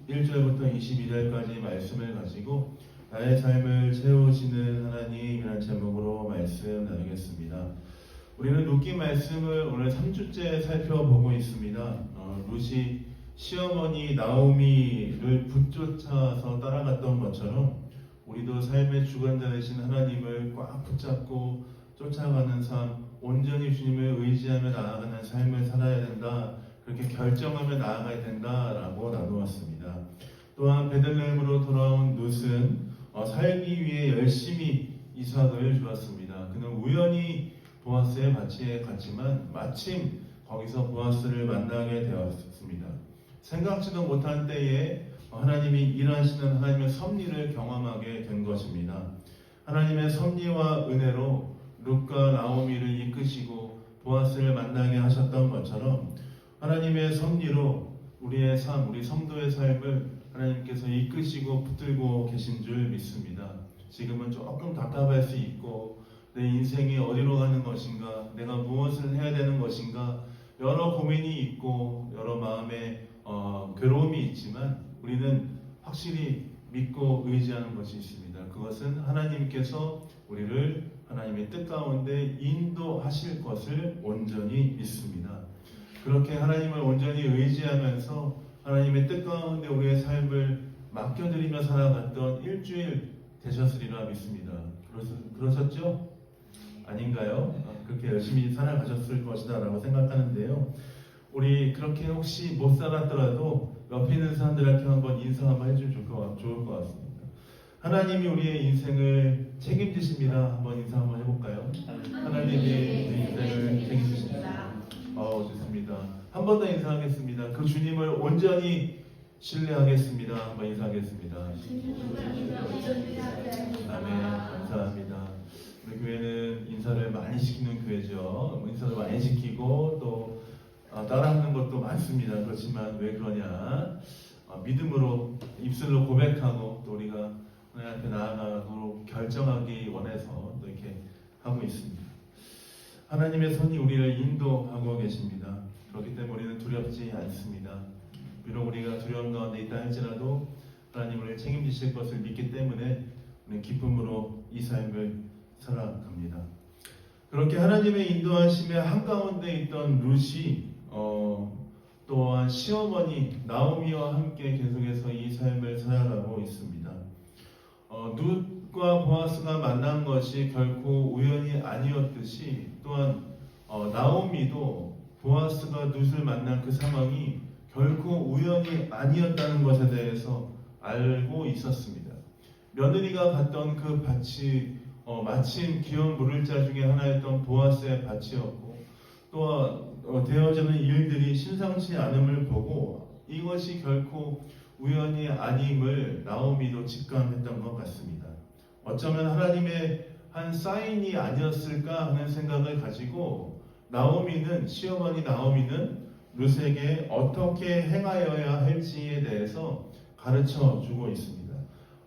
1절부터 22절까지 말씀을 가지고 나의 삶을 채우시는 하나님이라는 제목으로 말씀 나누겠습니다. 우리는 룻기 말씀을 오늘 3주째 살펴보고 있습니다. 룻이 시어머니 나오미를 붙쫓아서 따라갔던 것처럼 우리도 삶의 주관자 되신 하나님을 꽉 붙잡고 쫓아가는 삶, 온전히 주님을 의지하며 나아가는 삶을 살아야 된다. 그렇게 결정하며 나아가야 된다라고 나누었습니다. 또한 베들레헴으로 돌아온 룻은 살기 위해 열심히 이삭을 주었습니다. 그는 우연히 보아스의 밭에 갔지만 마침 거기서 보아스를 만나게 되었습니다. 생각지도 못한 때에 하나님이 일하시는 하나님의 섭리를 경험하게 된 것입니다. 하나님의 섭리와 은혜로 룻과 나오미를 이끄시고 보아스를 만나게 하셨던 것처럼 하나님의 섭리로 우리의 삶, 우리 성도의 삶을 하나님께서 이끄시고 붙들고 계신 줄 믿습니다. 지금은 조금 답답할 수 있고 내 인생이 어디로 가는 것인가, 내가 무엇을 해야 되는 것인가, 여러 고민이 있고 여러 마음의 괴로움이 있지만 우리는 확실히 믿고 의지하는 것이 있습니다. 그것은 하나님께서 우리를 하나님의 뜻 가운데 인도하실 것을 온전히 믿습니다. 그렇게 하나님을 온전히 의지하면서 하나님의 뜻 가운데 우리의 삶을 맡겨드리며 살아갔던 일주일 되셨으리라 믿습니다. 그러셨죠? 아닌가요? 그렇게 열심히 살아가셨을 것이다 라고 생각하는데요. 우리 그렇게 혹시 못 살았더라도 옆에 있는 사람들한테 한번 인사 한번 해주면 좋을 것 같습니다. 하나님이 우리의 인생을 책임지십니다. 한번 인사 한번 해볼까요? 하나님이 우리 인생을 책임지십니다. 좋습니다. 한 번 더 인사하겠습니다. 그 주님을 온전히 신뢰하겠습니다. 한번 인사하겠습니다. 아멘. 감사합니다. 우리 교회는 인사를 많이 시키는 교회죠. 인사를 많이 시키고 또 따라하는 것도 많습니다. 그렇지만 왜 그러냐? 믿음으로 입술로 고백하고 또 우리가 하나님 앞에 나아가도록 결정하기 원해서 또 이렇게 하고 있습니다. 하나님의 손이 우리를 인도하고 계십니다. 그렇기 때문에 우리는 두렵지 않습니다. 비록 우리가 두려움 가운데 있다 할지라도 하나님 우리를 책임지실 것을 믿기 때문에 우리는 기쁨으로 이 삶을 살아갑니다. 그렇게 하나님의 인도하심에 한가운데 있던 룻이 또한 시어머니 나오미와 함께 계속해서 이 삶을 살아가고 있습니다. 룻과 보아스가 만난 것이 결코 우연이 아니었듯이 또한 나오미도 보아스가 룻을 만난 그 상황이 결코 우연이 아니었다는 것에 대해서 알고 있었습니다. 며느리가 갔던 그 밭이 마침 귀한 물을 자 중에 하나였던 보아스의 밭이었고 또 되어지는 일들이 심상치 않음을 보고 이것이 결코 우연이 아님을 나오미도 직감했던 것 같습니다. 어쩌면 하나님의 한 사인이 아니었을까 하는 생각을 가지고 시어머니 나오미는 룻에게 어떻게 행하여야 할지에 대해서 가르쳐 주고 있습니다.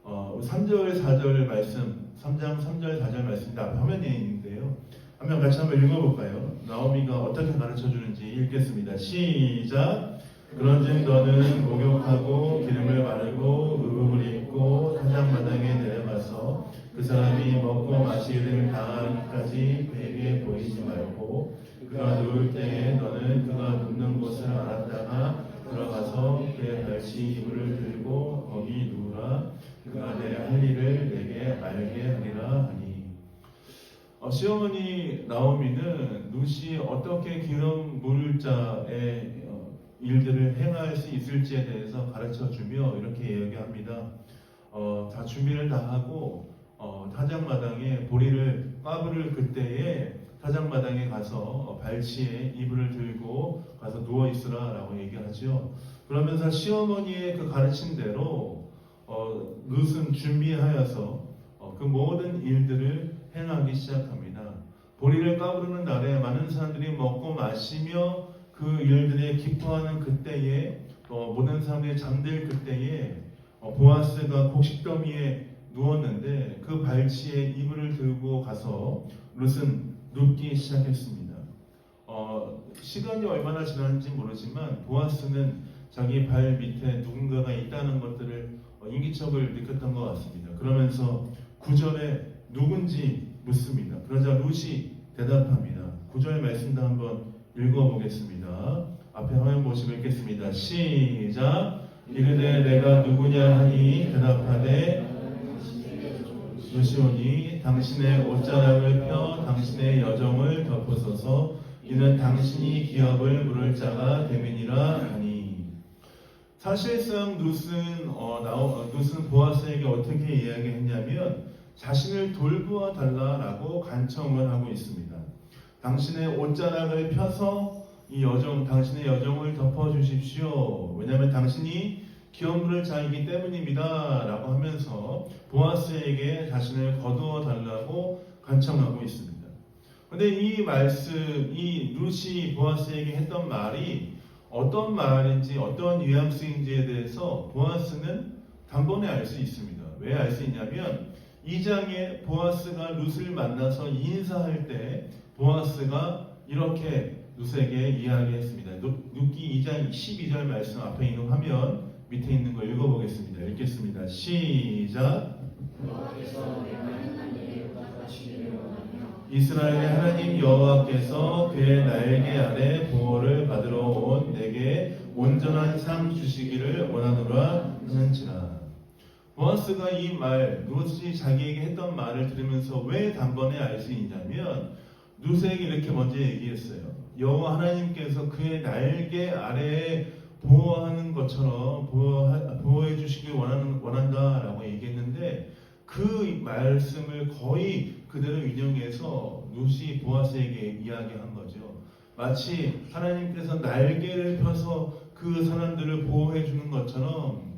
3절 4절 말씀, 3장 3절 4절 말씀 앞 화면에 있는데요. 한번 같이 한번 읽어볼까요? 나오미가 어떻게 가르쳐 주는지 읽겠습니다. 시작! 그런즉 너는 목욕하고 기름을 바르고 의복을 입고 타작마당에 내려가서 그 사람이 먹고 마시기를 당하기까지 그에게 보이지 말고 그가 누울 때에 너는 그가 눕는 곳을 알았다가 들어가서 그의 발치 이불을 들고 거기 누우라. 그가 내 할 일을 내게 알게 하리라 하니. 시어머니 나오미는 룻이 어떻게 기름 물자의 일들을 행할 수 있을지에 대해서 가르쳐주며 이렇게 이야기합니다. 다 준비를 다 하고 타작마당에 까불을 그때에 타작마당에 가서 발치에 이불을 들고 가서 누워 있으라 라고 얘기하죠. 그러면서 시어머니의 그 가르침대로 룻은 준비하여서 그 모든 일들을 행하기 시작합니다. 보리를 까부르는 날에 많은 사람들이 먹고 마시며 그 일들에 기뻐하는 그때에 모든 사람들이 잠들 그때에 보아스가 곡식더미에 누웠는데 그 발치에 이불을 들고 가서 룻은 눕기 시작했습니다. 시간이 얼마나 지났는지 모르지만 보아스는 자기 발 밑에 누군가가 있다는 것들을 인기척을 느꼈던 것 같습니다. 그러면서 9절에 누군지 묻습니다. 그러자 룻이 대답합니다. 9절 말씀도 한번 읽어보겠습니다. 앞에 화면 보시고 읽겠습니다. 시작. 이르되 내가 누구냐 하니 대답하되 룻이오니 당신의 옷자락을 펴 당신의 여정을 덮으소서. 이는 당신이 기업을 물을 자가 됨이니라 하니. 사실상 룻은 보아스에게 어떻게 이야기했냐면 자신을 돌보아 달라라고 간청을 하고 있습니다. 당신의 옷자락을 펴서 당신의 여정을 덮어주십시오. 왜냐하면 당신이 기업 물을 자이기 때문입니다. 라고 하면서 보아스에게 자신을 거두어 달라고 간청하고 있습니다. 그런데 이 룻이 보아스에게 했던 말이 어떤 말인지 어떤 뉘앙스인지에 대해서 보아스는 단번에 알 수 있습니다. 왜 알 수 있냐면 2장에 보아스가 룻을 만나서 인사할 때 보아스가 이렇게 룻에게 이야기했습니다. 룻기 2장 12절 말씀 앞에 있는 화면 밑에 있는 거 읽어보겠습니다. 읽겠습니다. 시작. 이스라엘의 하나님 여호와께서 그의 날개 아래 보호를 받으러 온 내게 온전한 삶 주시기를 원하노라 하는지라. 보아스가 이 말, 룻이 자기에게 했던 말을 들으면서 왜 단번에 알 수 있냐면 룻에게 이렇게 먼저 얘기했어요. 여호와 하나님께서 그의 날개 아래에 보호하는 것처럼 보호해 주시길 원한다라고 얘기했는데 그 말씀을 거의 그대로 인용해서 룻이 보아스에게 이야기한 거죠. 마치 하나님께서 날개를 펴서 그 사람들을 보호해 주는 것처럼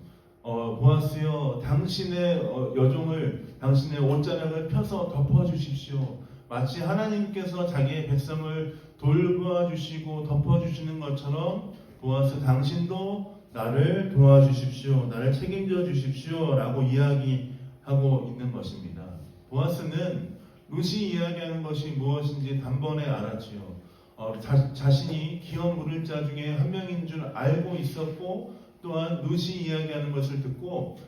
보아스여 당신의 여종을 당신의 옷자락을 펴서 덮어주십시오. 마치 하나님께서 자기의 백성을 돌보아 주시고 덮어주시는 것처럼 보아스 당신도 나를 도와주십시오. 나를 책임져 주십시오. 라고 이야기하고 있는 것입니다. 보아스는 룻이 이야기하는 것이 무엇인지 단번에 알았지요. 자신이 기업 물을 자 중에 한 명인 줄 알고 있었고 또한 룻이 이야기하는 것을 듣고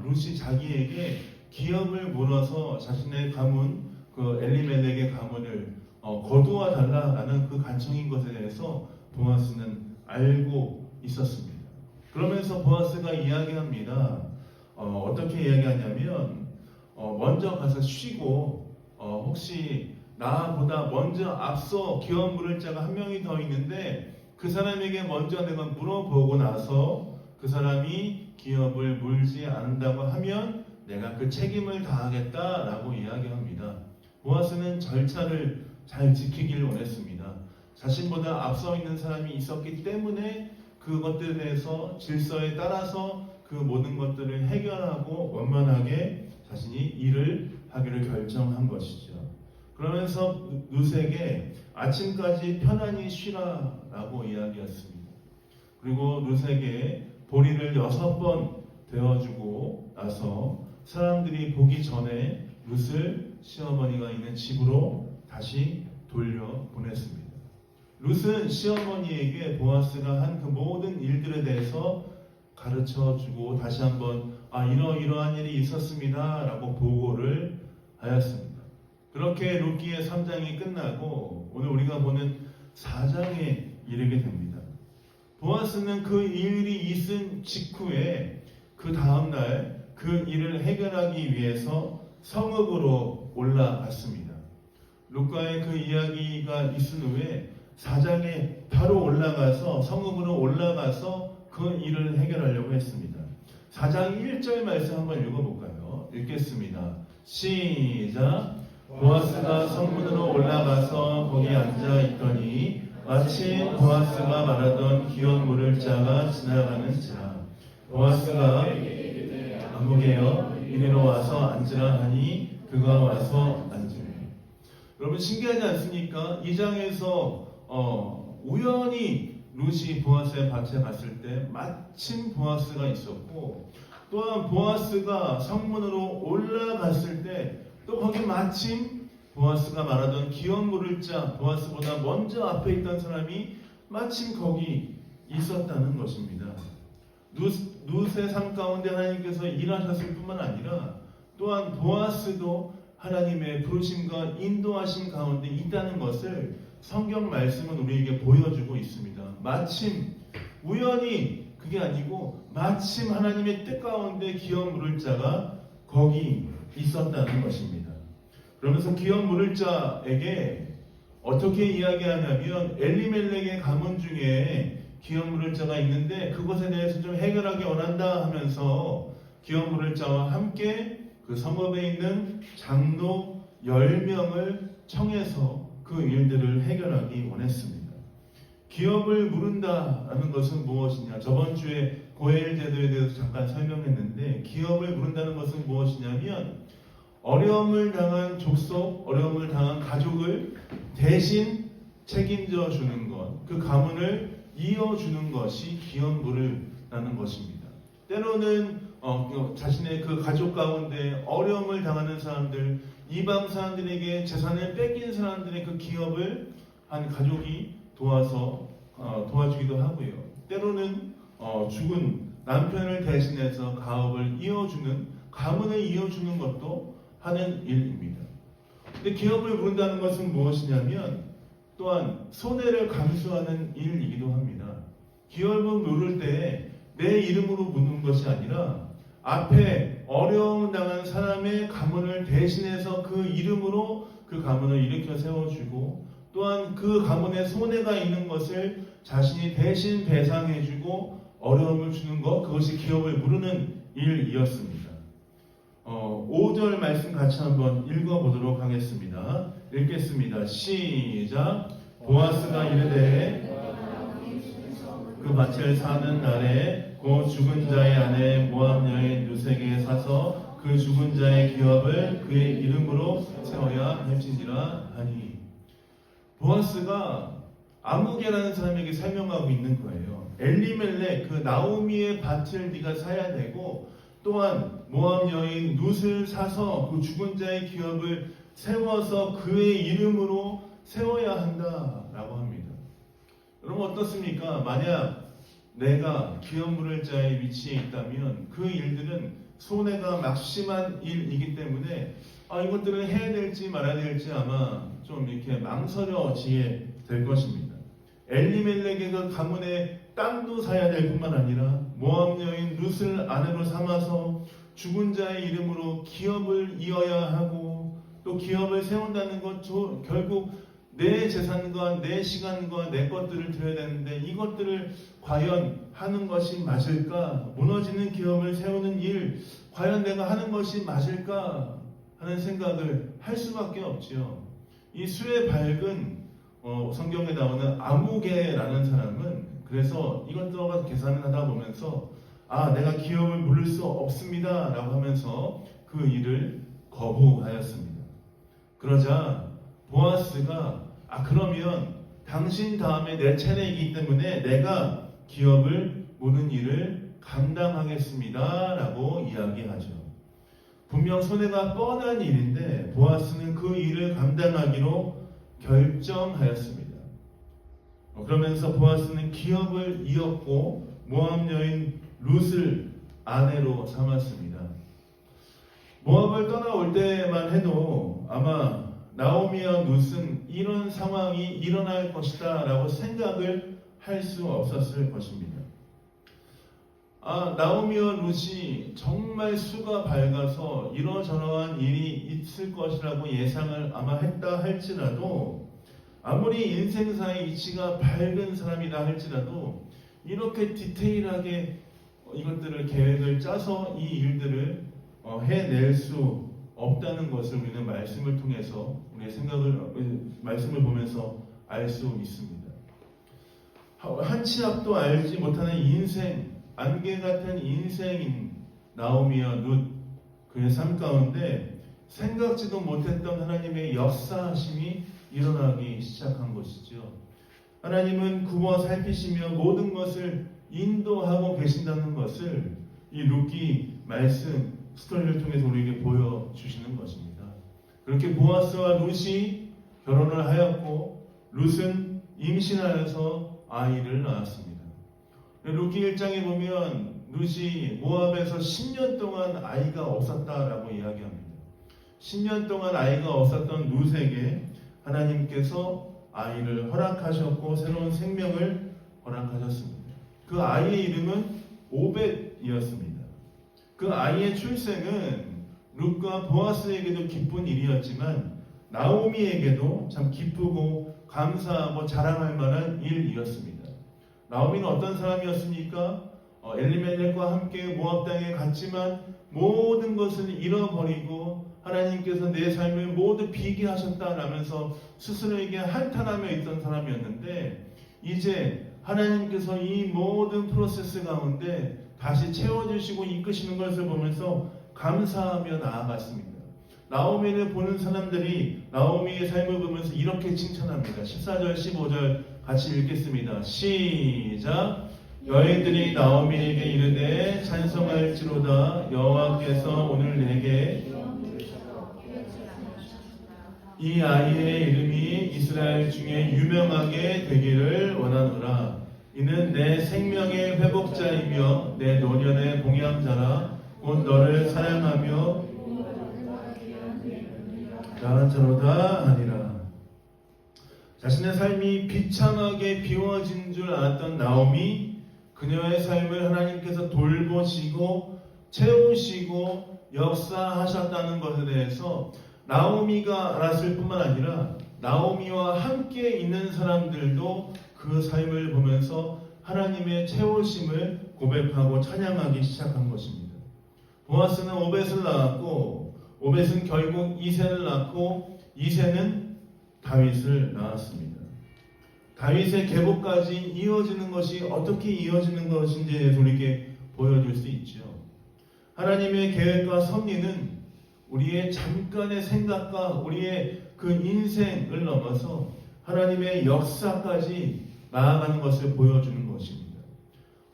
룻이 자기에게 기업을 물어서 자신의 가문 그 엘리멜렉의 가문을 거두어 달라라는 그 간청인 것에 대해서 보아스는 알고 있었습니다. 그러면서 보아스가 이야기합니다. 어떻게 이야기하냐면 먼저 가서 쉬고 혹시 나보다 먼저 앞서 기업 물을 자가 한 명이 더 있는데 그 사람에게 먼저 내가 물어보고 나서 그 사람이 기업을 물지 않는다고 하면 내가 그 책임을 다하겠다라고 이야기합니다. 보아스는 절차를 잘 지키기를 원했습니다. 자신보다 앞서 있는 사람이 있었기 때문에 그것들에 대해서 질서에 따라서 그 모든 것들을 해결하고 원만하게 자신이 일을 하기를 결정한 것이죠. 그러면서 룻에게 아침까지 편안히 쉬라라고 이야기했습니다. 그리고 룻에게 보리를 6번 되어주고 나서 사람들이 보기 전에 룻을 시어머니가 있는 집으로 다시 돌려보냈습니다. 룻은 시어머니에게 보아스가 한 그 모든 일들에 대해서 가르쳐주고 다시 한번 이러이러한 일이 있었습니다 라고 보고를 하였습니다. 그렇게 룻기의 3장이 끝나고 오늘 우리가 보는 4장에 이르게 됩니다. 보아스는 그 일이 있은 직후에 그 다음날 그 일을 해결하기 위해서 성읍으로 올라갔습니다. 룻과의 그 이야기가 있은 후에 4장에 바로 올라가서 성읍으로 올라가서 그 일을 해결하려고 했습니다. 4장 1절 말씀 한번 읽어볼까요? 읽겠습니다. 시작. 보아스가 성문으로 올라가서 거기 앉아 있더니 마침 보아스가 말하던 기업 물을 자가 지나가는지라. 보아스가 안무개여 이리로 와서 앉으라 하니 그가 와서 앉으며. 여러분 신기하지 않습니까? 2장에서 우연히 룻이 보아스의 밭에 갔을 때 마침 보아스가 있었고 또한 보아스가 성문으로 올라갔을 때 또 거기 마침 보아스가 말하던 기업 물을 자 보아스보다 먼저 앞에 있던 사람이 마침 거기 있었다는 것입니다. 룻의 삶 가운데 하나님께서 일하셨을 뿐만 아니라 또한 보아스도 하나님의 부르심과 인도하심 가운데 있다는 것을 성경 말씀은 우리에게 보여주고 있습니다. 마침 우연히 그게 아니고 마침 하나님의 뜻 가운데 기업 물을 자가 거기 있었다는 것입니다. 그러면서 기업 물을 자에게 어떻게 이야기하냐면 엘리멜렉의 가문 중에 기업 물을 자가 있는데 그것에 대해서 좀 해결하기 원한다 하면서 기업 물을 자와 함께 그 성읍에 있는 장로 10명을 청해서 그 일들을 해결하기 원했습니다. 기업을 물은다라는 것은 무엇이냐? 저번 주에 고엘 제도에 대해서 잠깐 설명했는데 기업을 물은다는 것은 무엇이냐면 어려움을 당한 족속, 어려움을 당한 가족을 대신 책임져 주는 것, 그 가문을 이어주는 것이 기업 물으라는 것입니다. 때로는 자신의 그 가족 가운데 어려움을 당하는 사람들, 이방 사람들에게 재산을 뺏긴 사람들의 그 기업을 한 가족이 도와주기도 하고요. 때로는 죽은 남편을 대신해서 가문을 이어주는 것도 하는 일입니다. 근데 기업을 물은다는 것은 무엇이냐면 또한 손해를 감수하는 일이기도 합니다. 기업을 물을 때 내 이름으로 묻는 것이 아니라 앞에 어려움 당한 사람의 가문을 대신해서 그 이름으로 그 가문을 일으켜 세워주고 또한 그 가문에 손해가 있는 것을 자신이 대신 배상해주고 어려움을 주는 것, 그것이 기업을 물으는 일이었습니다. 5절 말씀 같이 한번 읽어보도록 하겠습니다. 읽겠습니다. 시작. 보아스가 이르되 그 밭을 사는 날에 그 죽은 자의 아내 모압 여인 룻에게 사서 그 죽은 자의 기업을 그의 이름으로 세워야 할지니라 하니. 보아스가 아무개라는 사람에게 설명하고 있는 거예요. 엘리멜렉 그 나오미의 밭을 네가 사야 되고 또한 모압 여인 룻을 사서 그 죽은 자의 기업을 세워서 그의 이름으로 세워야 한다라고 합니다. 여러분 어떻습니까? 만약 내가 기업 물을 자의 위치에 있다면 그 일들은 손해가 막심한 일이기 때문에 이것들은 해야 될지 말아야 될지 아마 좀 이렇게 망설여지게 될 것입니다. 엘리멜렉의 그 가문의 땅도 사야 될 뿐만 아니라 모압 여인 룻을 아내로 삼아서 죽은 자의 이름으로 기업을 이어야 하고 또 기업을 세운다는 것 결국 내 재산과 내 시간과 내 것들을 드려야 되는데 이것들을 과연 하는 것이 맞을까? 무너지는 기업을 세우는 일 과연 내가 하는 것이 맞을까? 하는 생각을 할 수밖에 없지요. 이 수의 밝은 성경에 나오는 아무개라는 사람은 그래서 이것저것 계산을 하다 보면서 내가 기업을 물을 수 없습니다 라고 하면서 그 일을 거부하였습니다. 그러자 보아스가 그러면 당신 다음에 내 차례이기 때문에 내가 기업을 무는 일을 감당하겠습니다 라고 이야기하죠. 분명 손해가 뻔한 일인데 보아스는 그 일을 감당하기로 결정하였습니다. 그러면서 보아스는 기업을 이었고 모압 여인 룻을 아내로 삼았습니다. 모압을 떠나올 때만 해도 아마 나오미와 룻은 이런 상황이 일어날 것이다 라고 생각을 할 수 없었을 것입니다. 나오미와 룻이 정말 수가 밝아서 이러저러한 일이 있을 것이라고 예상을 아마 했다 할지라도 아무리 인생사의 이치가 밝은 사람이다 할지라도 이렇게 디테일하게 이것들을 계획을 짜서 이 일들을 해낼 수 없다는 것을 우리는 말씀을 통해서 우리의 말씀을 보면서 알 수 있습니다. 한 치 앞도 알지 못하는 인생, 안개 같은 인생인 나오미와 룻 그의 삶 가운데 생각지도 못했던 하나님의 역사하심이 일어나기 시작한 것이죠. 하나님은 굽어 살피시며 모든 것을 인도하고 계신다는 것을 이 룻기 말씀 스토리를 통해서 우리에게 보여주시는 것입니다. 그렇게 보아스와 룻이 결혼을 하였고 룻은 임신하여서 아이를 낳았습니다. 룻기 1장에 보면 룻이 모압에서 10년 동안 아이가 없었다라고 이야기합니다. 10년 동안 아이가 없었던 룻에게 하나님께서 아이를 허락하셨고 새로운 생명을 허락하셨습니다. 그 아이의 이름은 오벳이었습니다. 그 아이의 출생은 룻과 보아스에게도 기쁜 일이었지만 나오미에게도 참 기쁘고 감사하고 자랑할 만한 일이었습니다. 나오미는 어떤 사람이었습니까? 엘리멜렉과 함께 모압 땅에 갔지만 모든 것을 잃어버리고 하나님께서 내 삶을 모두 비게 하셨다라면서 스스로에게 한탄하며 있던 사람이었는데, 이제 하나님께서 이 모든 프로세스 가운데 다시 채워주시고 이끄시는 것을 보면서 감사하며 나아갔습니다. 나오미를 보는 사람들이 나오미의 삶을 보면서 이렇게 칭찬합니다. 14절 15절 같이 읽겠습니다. 시작. 여인들이 나오미에게 이르되 찬송할지로다. 여호와께서 오늘 내게 이 아이의 이름이 이스라엘 중에 유명하게 되기를 원하노라. 이는 내 생명의 회복자이며 내 노년의 봉양자라. 곧 너를 사랑하며 나은 자로다 하니라. 자신의 삶이 비참하게 비워진 줄 알았던 나오미, 그녀의 삶을 하나님께서 돌보시고 채우시고 역사하셨다는 것에 대해서 나오미가 알았을 뿐만 아니라 나오미와 함께 있는 사람들도 그 삶을 보면서 하나님의 채우심을 고백하고 찬양하기 시작한 것입니다. 보아스는 오벳을 낳았고, 오벳은 결국 이새를 낳고, 이새는 다윗을 낳았습니다. 다윗의 계보까지 이어지는 것이 어떻게 이어지는 것인지에 대해서 우리에게 보여줄 수 있죠. 하나님의 계획과 섭리는 우리의 잠깐의 생각과 우리의 그 인생을 넘어서 하나님의 역사까지 나아가는 것을 보여주는 것입니다.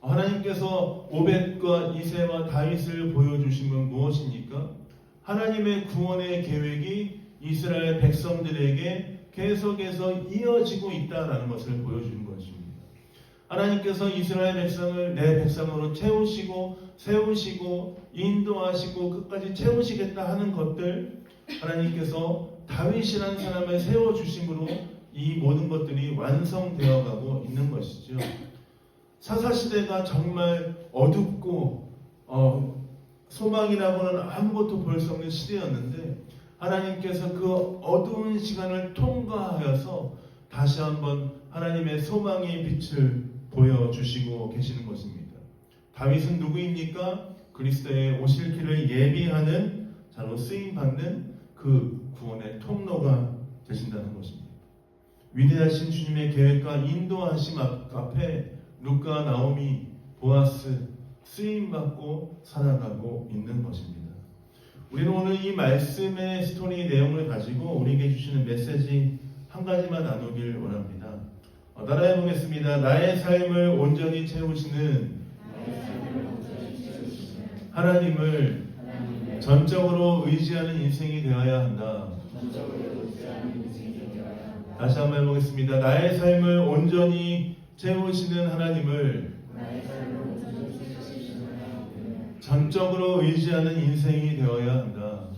하나님께서 오벳과 이새와 다윗을 보여주신 건 무엇입니까? 하나님의 구원의 계획이 이스라엘 백성들에게 계속해서 이어지고 있다는 것을 보여주는 것입니다. 하나님께서 이스라엘 백성을 내 백성으로 채우시고 세우시고 인도하시고 끝까지 채우시겠다 하는 것들, 하나님께서 다윗이라는 사람을 세워주심으로 이 모든 것들이 완성되어 가고 있는 것이죠. 사사시대가 정말 어둡고 소망이라고는 아무것도 볼 수 없는 시대였는데, 하나님께서 그 어두운 시간을 통과하여서 다시 한번 하나님의 소망의 빛을 보여주시고 계시는 것입니다. 다윗은 누구입니까? 그리스도의 오실 길을 예비하는 자로 쓰임받는 그 구원의 통로가 되신다는 것입니다. 위대하신 주님의 계획과 인도하심 앞에 룻과 나오미, 보아스 쓰임받고 살아가고 있는 것입니다. 우리는 오늘 이 말씀의 스토리 내용을 가지고 우리에게 주시는 메시지 한 가지만 나누길 원합니다. 따라해 보겠습니다. 나의 삶을 온전히 채우시는 하나님을 전적으로 의지하는 인생이 되어야 한다. 다시 한번 해보겠습니다. 나의 삶을 온전히 채우시는 하나님을 전적으로 의지하는 인생이 되어야 한다.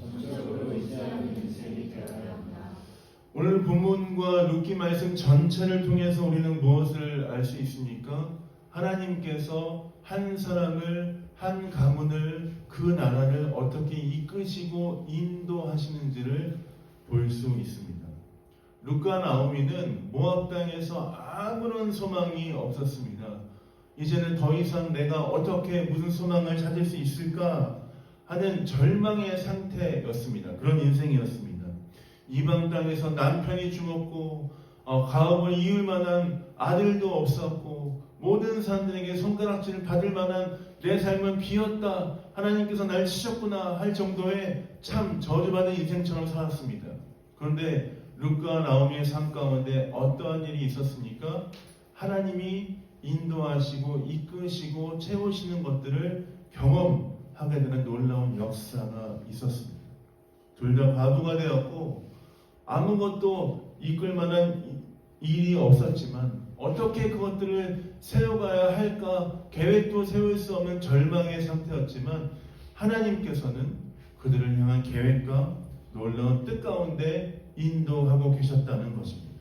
오늘 본문과 룻기 말씀 전체를 통해서 우리는 무엇을 알 수 있습니까? 하나님께서 한 사람을, 한 가문을, 그 나라를 어떻게 이끄시고 인도하시는지를 볼 수 있습니다. 룻과 나오미는 모압 땅에서 아무런 소망이 없었습니다. 이제는 더 이상 내가 어떻게 무슨 소망을 찾을 수 있을까 하는 절망의 상태였습니다. 그런 인생이었습니다. 이방 땅에서 남편이 죽었고 가업을 이을 만한 아들도 없었고 모든 사람들에게 손가락질을 받을 만한 내 삶은 비었다, 하나님께서 날 치셨구나 할 정도의 참 저주받은 인생처럼 살았습니다. 그런데 룻과 나오미의 삶 가운데 어떠한 일이 있었습니까? 하나님이 인도하시고 이끄시고 채우시는 것들을 경험하게 되는 놀라운 역사가 있었습니다. 둘 다 과부가 되었고 아무것도 이끌 만한 일이 없었지만 어떻게 그것들을 세워가야 할까 계획도 세울 수 없는 절망의 상태였지만 하나님께서는 그들을 향한 계획과 놀라운 뜻 가운데 인도하고 계셨다는 것입니다.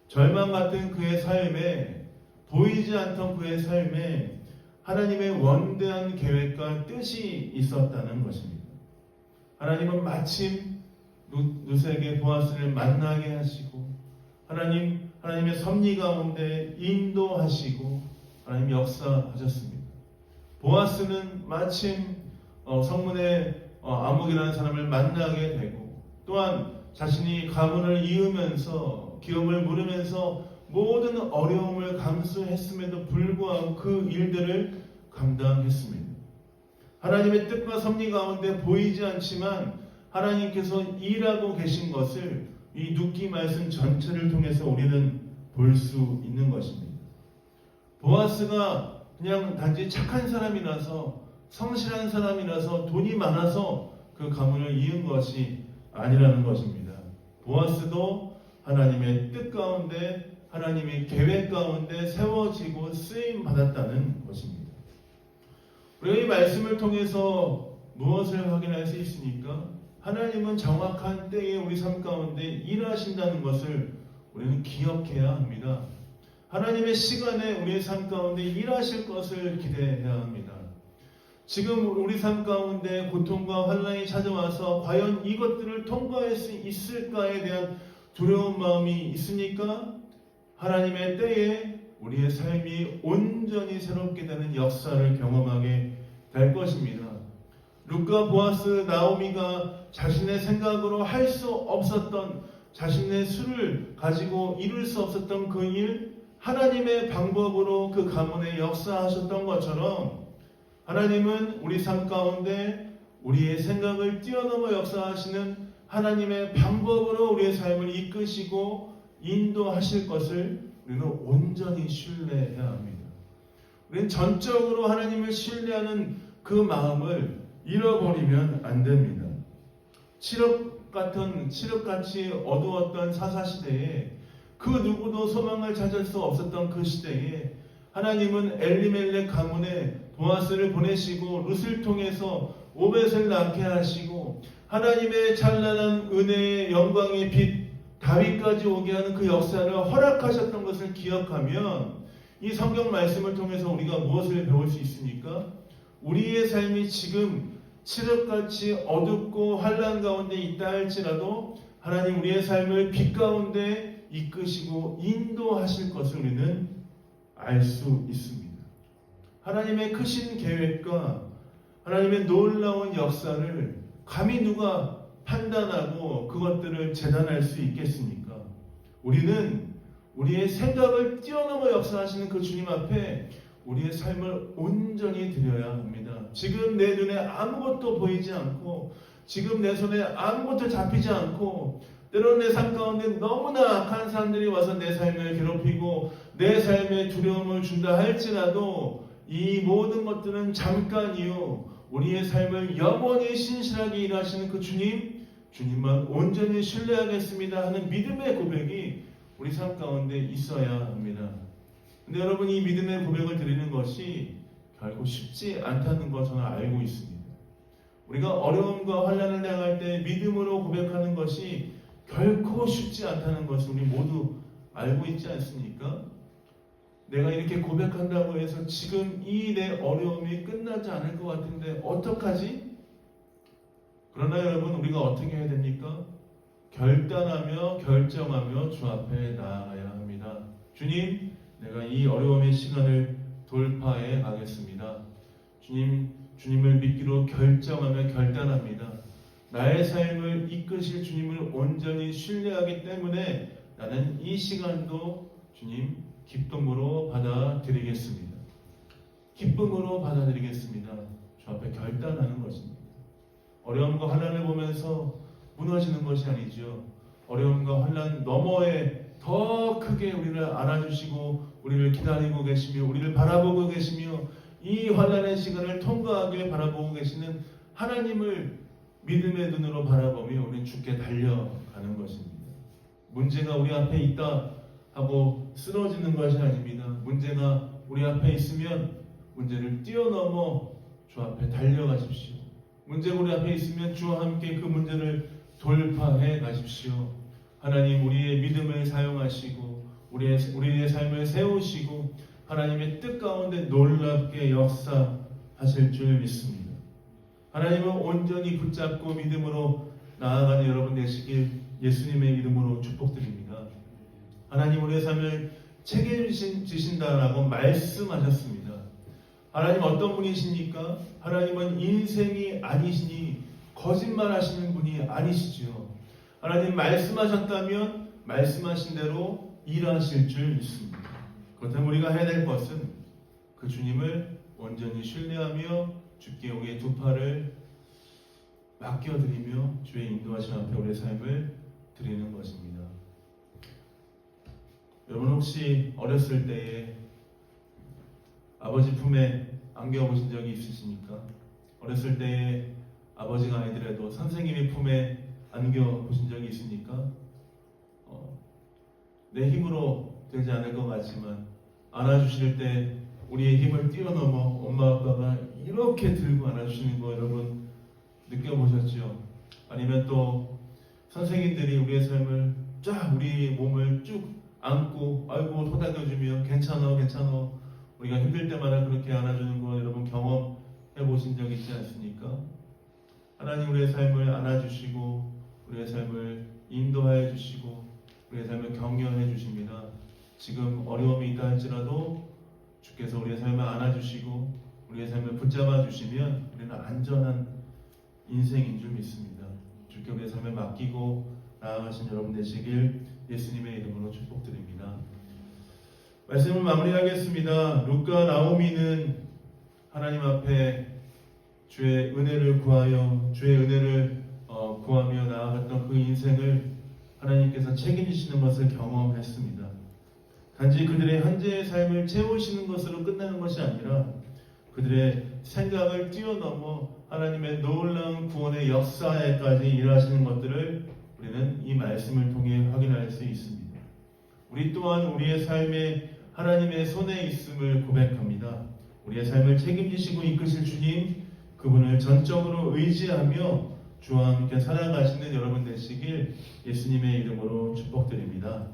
절망 같은 그의 삶에, 보이지 않던 그의 삶에 하나님의 원대한 계획과 뜻이 있었다는 것입니다. 하나님은 마침 룻에게 보아스를 만나게 하시고 하나님의 섭리 가운데 인도하시고 하나님 역사하셨습니다. 보아스는 마침 성문의 아목이라는 사람을 만나게 되고 또한 자신이 가문을 이으면서 기업을 물으면서 모든 어려움을 감수했음에도 불구하고 그 일들을 감당했습니다. 하나님의 뜻과 섭리 가운데 보이지 않지만 하나님께서 일하고 계신 것을 이 룻기 말씀 전체를 통해서 우리는 볼 수 있는 것입니다. 보아스가 그냥 단지 착한 사람이라서 성실한 사람이라서 돈이 많아서 그 가문을 이은 것이 아니라는 것입니다. 보아스도 하나님의 뜻 가운데 하나님의 계획 가운데 세워지고 쓰임 받았다는 것입니다. 우리가 이 말씀을 통해서 무엇을 확인할 수 있습니까? 하나님은 정확한 때에 우리 삶 가운데 일하신다는 것을 우리는 기억해야 합니다. 하나님의 시간에 우리의 삶 가운데 일하실 것을 기대해야 합니다. 지금 우리 삶 가운데 고통과 환난이 찾아와서 과연 이것들을 통과할 수 있을까에 대한 두려운 마음이 있습니까? 하나님의 때에 우리의 삶이 온전히 새롭게 되는 역사를 경험하게 될 것입니다. 룻과 보아스, 나오미가 자신의 생각으로 할 수 없었던, 자신의 수를 가지고 이룰 수 없었던 그 일, 하나님의 방법으로 그 가문에 역사하셨던 것처럼 하나님은 우리 삶 가운데 우리의 생각을 뛰어넘어 역사하시는 하나님의 방법으로 우리의 삶을 이끄시고 인도하실 것을 우리는 온전히 신뢰해야 합니다. 우리는 전적으로 하나님을 신뢰하는 그 마음을 잃어버리면 안 됩니다. 칠흑같이 어두웠던 사사시대에 그 누구도 소망을 찾을 수 없었던 그 시대에 하나님은 엘리멜렉 가문에 보아스를 보내시고 룻을 통해서 오벳을 낳게 하시고 하나님의 찬란한 은혜의 영광의 빛 다윗까지 오게 하는 그 역사를 허락하셨던 것을 기억하면 이 성경 말씀을 통해서 우리가 무엇을 배울 수 있습니까? 우리의 삶이 지금 칠흑같이 어둡고 환난 가운데 있다 할지라도 하나님 우리의 삶을 빛 가운데 이끄시고 인도하실 것을 우리는 알 수 있습니다. 하나님의 크신 계획과 하나님의 놀라운 역사를 감히 누가 판단하고 그것들을 재단할 수 있겠습니까? 우리는 우리의 생각을 뛰어넘어 역사하시는 그 주님 앞에 우리의 삶을 온전히 드려야 합니다. 지금 내 눈에 아무것도 보이지 않고 지금 내 손에 아무것도 잡히지 않고 때로는 내 삶 가운데 너무나 악한 사람들이 와서 내 삶을 괴롭히고 내 삶에 두려움을 준다 할지라도 이 모든 것들은 잠깐이요. 우리의 삶을 영원히 신실하게 일하시는 그 주님만 온전히 신뢰하겠습니다 하는 믿음의 고백이 우리 삶 가운데 있어야 합니다. 근데 여러분 이 믿음의 고백을 드리는 것이 결코 쉽지 않다는 것 저는 알고 있습니다. 우리가 어려움과 환난을 당할 때 믿음으로 고백하는 것이 결코 쉽지 않다는 것을 우리 모두 알고 있지 않습니까? 내가 이렇게 고백한다고 해서 지금 이 내 어려움이 끝나지 않을 것 같은데 어떡하지? 그러나 여러분 우리가 어떻게 해야 됩니까? 결단하며 결정하며 주 앞에 나아가야 합니다. 주님, 내가 이 어려움의 시간을 돌파해 가겠습니다. 주님을 믿기로 결정하며 결단합니다. 나의 삶을 이끄실 주님을 온전히 신뢰하기 때문에 나는 이 시간도 주님 기쁨으로 받아들이겠습니다. 기쁨으로 받아들이겠습니다. 주 앞에 결단하는 것입니다. 어려움과 환난을 보면서 무너지는 것이 아니죠. 어려움과 환난 너머에 더 크게 우리를 안아주시고 우리를 기다리고 계시며 우리를 바라보고 계시며 이 환난의 시간을 통과하길 바라보고 계시는 하나님을 믿음의 눈으로 바라보며 우리는 주께 달려가는 것입니다. 문제가 우리 앞에 있다 하고 쓰러지는 것이 아닙니다. 문제가 우리 앞에 있으면 문제를 뛰어넘어 주 앞에 달려가십시오. 문제가 우리 앞에 있으면 주와 함께 그 문제를 돌파해 가십시오. 하나님, 우리의 믿음을 사용하시고 우리의 삶을 세우시고 하나님의 뜻 가운데 놀랍게 역사하실 줄 믿습니다. 하나님은 온전히 붙잡고 믿음으로 나아가는 여러분 되시길 예수님의 이름으로 축복드립니다. 하나님, 우리의 삶을 책임지신다라고 말씀하셨습니다. 하나님 어떤 분이십니까? 하나님은 인생이 아니시니 거짓말하시는 분이 아니시지요. 하나님 말씀하셨다면 말씀하신 대로 일하실 줄 믿습니다. 그렇다면 우리가 해야 될 것은 그 주님을 온전히 신뢰하며 주께 우리의 두 팔을 맡겨드리며 주의 인도하심 앞에 우리의 삶을 드리는 것입니다. 여러분, 혹시 어렸을 때에 아버지 품에 안겨보신 적이 있으십니까? 어렸을 때에 아버지가 아니더라도 선생님의 품에 안겨보신 적이 있습니까? 내 힘으로 되지 않을 것 같지만 안아주실 때 우리의 힘을 뛰어넘어 엄마 아빠가 이렇게 들고 안아주시는 거 여러분 느껴보셨죠? 아니면 또 선생님들이 우리의 삶을 쫙 우리 몸을 쭉 안고 아이고 토닥여주며 괜찮아 우리가 힘들 때마다 그렇게 안아주는 거 여러분 경험해 보신 적 있지 않습니까? 하나님 우리의 삶을 안아주시고 우리의 삶을 인도하여 주시고 우리의 삶을 격려해 주십니다. 지금 어려움이 있다 할지라도 주께서 우리의 삶을 안아주시고 우리의 삶을 붙잡아 주시면 우리는 안전한 인생인 줄 믿습니다. 주께 우리의 삶을 맡기고 나아가신 여러분 되시길 예수님의 이름으로 축복드립니다. 말씀을 마무리하겠습니다. 룻과 나오미는 하나님 앞에 주의 은혜를 구하여 주의 은혜를 구하며 나아갔던 그 인생을 하나님께서 책임지시는 것을 경험했습니다. 단지 그들의 현재의 삶을 채우시는 것으로 끝나는 것이 아니라 그들의 생각을 뛰어넘어 하나님의 놀라운 구원의 역사에까지 일하시는 것들을 우리는 이 말씀을 통해 확인할 수 있습니다. 우리 또한 우리의 삶에 하나님의 손에 있음을 고백합니다. 우리의 삶을 책임지시고 이끄실 주님, 그분을 전적으로 의지하며 주와 함께 살아가시는 여러분 되시길 예수님의 이름으로 축복드립니다.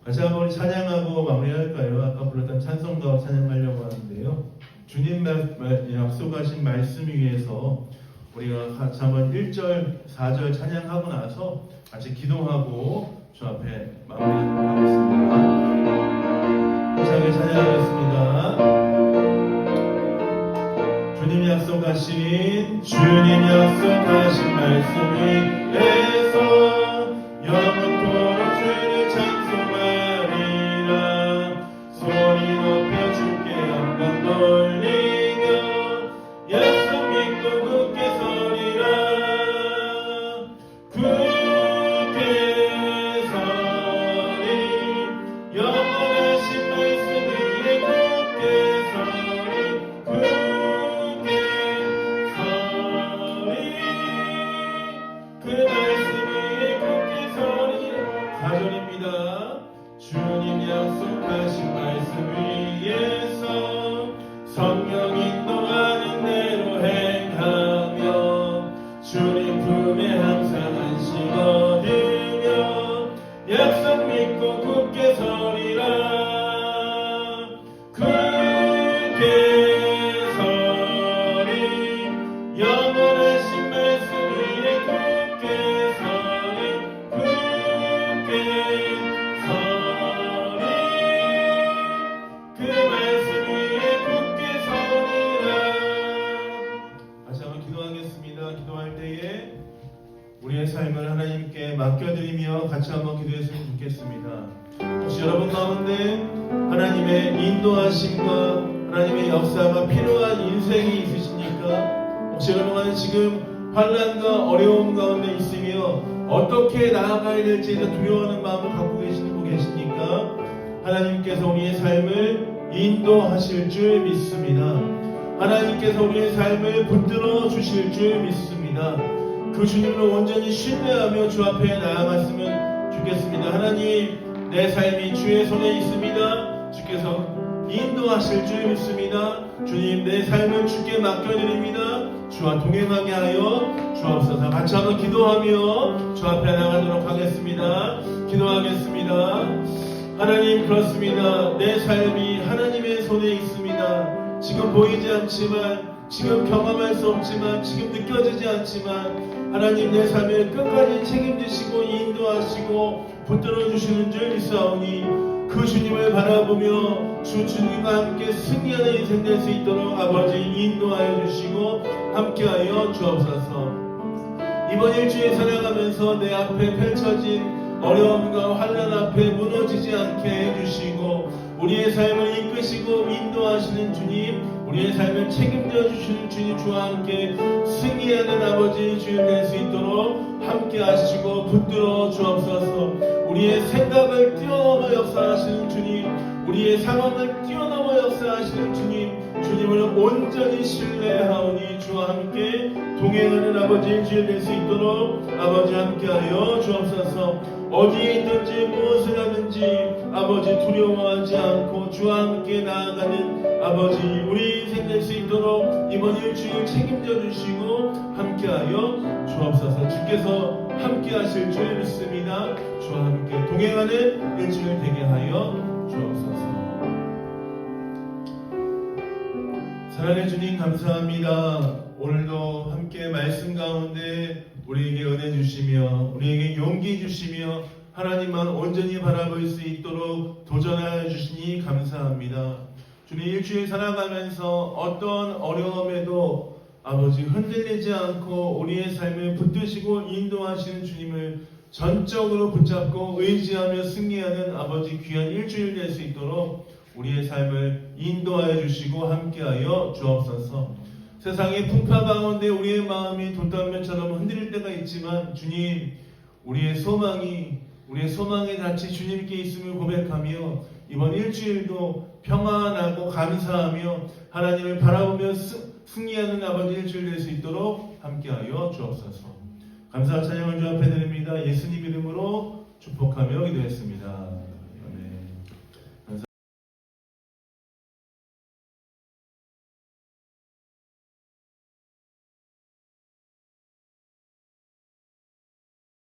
다시 한번 우리 찬양하고 마무리할까요? 아까 불렀던 찬송가 찬양하려고 하는데요. 주님 약속하신 말씀 위에서 우리가 같이 한번 1절, 4절 찬양하고 나서 같이 기도하고 주 앞에 마무리하겠습니다. 힘차게 찬양하겠습니다. 주님 약속하신 말씀 위에서 영원토록 주를 찬송하리라. 소리 높여 주께 한번 돌리며 약속 믿고 굳게 서리라. 굳게 서리 영원하신 말씀 위에 굳게 서리 굳게 서리 그 말씀 위에 굳게 서리. 4절입니다. 주님 약속하신 말씀 위에서 성령 인도하는 대로 행하며 주님 품에 항상 안식 얻으며 약속 믿고 굳게 서리라. 굳게 서리 영원하신 말씀 위에 굳게 서리 굳게 서리 그 말씀 위에 굳게 서리라. 다시 한번 기도하겠습니다. 기도할 때에 우리의 삶을 하나님께 맡겨드리며 같이 한번 기도했으면 좋겠습니다. 혹시 여러분 가운데 하나님의 인도하심과 하나님의 역사가 필요한 인생이 있으십니까? 혹시 여러분은 지금 환난과 어려움 가운데 있으며 어떻게 나아가야 될지 두려워하는 마음을 갖고 계시는 분 계십니까? 하나님께서 우리의 삶을 인도하실 줄 믿습니다. 하나님께서 우리의 삶을 붙들어 주실 줄 믿습니다. 그 주님을 온전히 신뢰하며 주 앞에 나아갔으면 좋겠습니다. 하나님, 내 삶이 주의 손에 있습니다. 주께서 인도하실 줄 믿습니다. 주님, 내 삶은 주께 맡겨드립니다. 주와 동행하게 하여 주옵소서. 같이 한번 기도하며 주 앞에 나가도록 하겠습니다. 기도하겠습니다. 하나님, 그렇습니다. 내 삶이 하나님의 손에 있습니다. 지금 보이지 않지만, 지금 경험할 수 없지만, 지금 느껴지지 않지만 하나님, 내 삶을 끝까지 책임지시고 인도하시고 붙들어 주시는 줄 믿사오니 그 주님을 바라보며 주님과 함께 승리하는 인생 될 수 있도록 아버지 인도하여 주시고 함께하여 주옵소서. 이번 일주일 살아가면서 내 앞에 펼쳐진 어려움과 환난 앞에 무너지지 않게 해주시고 우리의 삶을 이끄시고 인도하시는 주님, 우리의 삶을 책임져 주시는 주님, 주와 함께 승리하는 아버지 주님 될 수 있도록 함께 하시고 붙들어 주옵소서. 우리의 생각을 뛰어넘어 역사하시는 주님, 우리의 상황을 뛰어넘어 역사하시는 주님, 주님을 온전히 신뢰하오니 주와 함께 동행하는 아버지 주님 될 수 있도록 아버지 함께하여 주옵소서. 어디에 있든지 무엇을 하든지 아버지 두려워하지 않고 주와 함께 나아가는 아버지 우리 인생 될 수 있도록 이번 일주일 책임져 주시고 함께하여 주옵소서. 주께서 함께하실 줄 믿습니다. 주와 함께 동행하는 일주일 되게 하여 주옵소서. 사랑의 주님, 감사합니다. 오늘도 함께 말씀 가운데 우리에게 은혜 주시며 우리에게 용기 주시며 하나님만 온전히 바라볼 수 있도록 도전하여 주시니 감사합니다. 주님, 일주일 살아가면서 어떤 어려움에도 아버지 흔들리지 않고 우리의 삶을 붙드시고 인도하시는 주님을 전적으로 붙잡고 의지하며 승리하는 아버지 귀한 일주일 될 수 있도록 우리의 삶을 인도하여 주시고 함께하여 주옵소서. 세상의 풍파 가운데 우리의 마음이 돌담배처럼 흔들릴 때가 있지만 주님, 우리의 소망의 낯이 주님께 있음을 고백하며 이번 일주일도 평안하고 감사하며 하나님을 바라보며 승리하는 아버지 일주일 될 수 있도록 함께하여 주옵소서. 감사와 찬양을 주 앞에 드립니다. 예수님 이름으로 축복하며 기도했습니다.